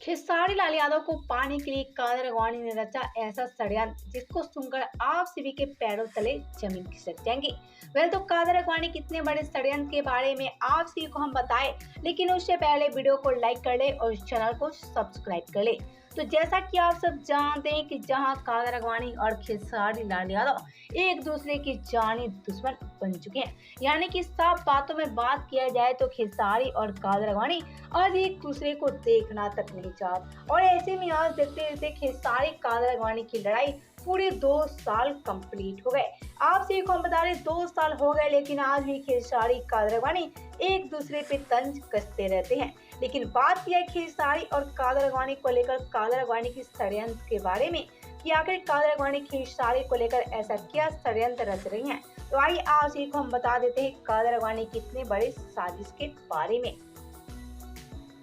खेसारी लाल यादव को पाने के लिए कादर अडवाणी ने रचा ऐसा षड्यंत्र जिसको सुनकर आप सभी के पैरों तले जमीन खिसक जाएंगी। तो कादर अडवाणी कितने बड़े षड्यंत्र के बारे में आप सभी को हम बताएं, लेकिन उससे पहले वीडियो को लाइक कर ले और चैनल को सब्सक्राइब कर ले। तो जैसा कि आप सब जानते हैं कि जहां कादर अडवाणी और खेसारी लाल यादव एक दूसरे की जानी दुश्मन बन चुके हैं, यानी कि साफ बातों में बात किया जाए तो खेसारी और कादर अडवाणी आज एक दूसरे को देखना तक नहीं चाहते। और ऐसे में आज देखते देखते खेसारी कादर अडवाणी की लड़ाई पूरे 2 साल कंप्लीट हो गए। आप सभी को हम बता रहे 2 साल हो गए, लेकिन आज भी खेसारी कादर अडवाणी एक दूसरे पे तंज कसते रहते हैं। लेकिन बात यह है खेसारी और कादर अडवाणी को लेकर कादर अडवाणी की षड्यंत्र के बारे में कि आखिर कादर अडवाणी खेसारी को लेकर ऐसा क्या षड्यंत्र रच रही हैं। तो आइए आप सभी को हम बता देते हैं कादर अडवाणी कितने बड़े साजिश के बारे में।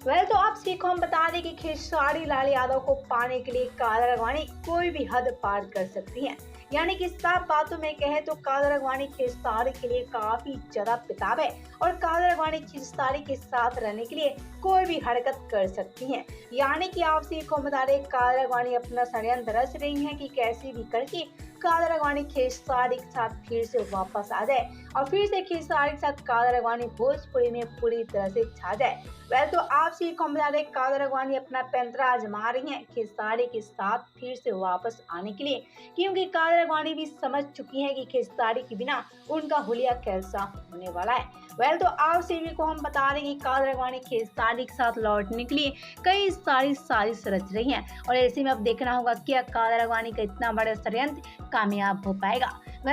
तो आप सभी को हम बता दें कि खेसारी लाल यादव को पाने के लिए कादर अडवाणी कोई भी हद पार कर सकती हैं, यानी कि साफ बातों में कहे तो कादर अडवाणी खेसारी के लिए काफी ज्यादा बेताब है और कादर अडवाणी खेसारी के साथ रहने के लिए कोई भी हरकत कर सकती हैं। यानी कि आप सभी को बता दें कादर अडवाणी अपना षड्यंत्र रच रही हैं कि कैसे भी करके कादर अडवाणी खेसारी के साथ फिर से वापस आ जाए और फिर से खेसारी के साथ कादर अडवाणी भोजपुरी में पूरी तरह से छा जाए। तो आप सभी को बता दें कादर अडवाणी अपना पैंतरा आजमा रही हैं खेसारी के साथ फिर से वापस आने के लिए, क्योंकि कादर अडवाणी भी समझ चुकी है कि खेसारी के बिना उनका हुलिया कैसा होने वाला है। तो आप सभी को हम बता दें कि कादर अडवाणी खेसारी के साथ लौटने के लिए कई सारी साजिश रच रही हैं और ऐसे में अब देखना होगा क्या कादर अडवाणी का इतना बड़ा षड्यंत्र कामयाब हो पाएगा।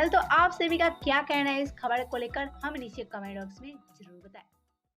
तो आप सभी का क्या कहना है इस खबर को लेकर हमें नीचे कमेंट बॉक्स में जरूर बताएं।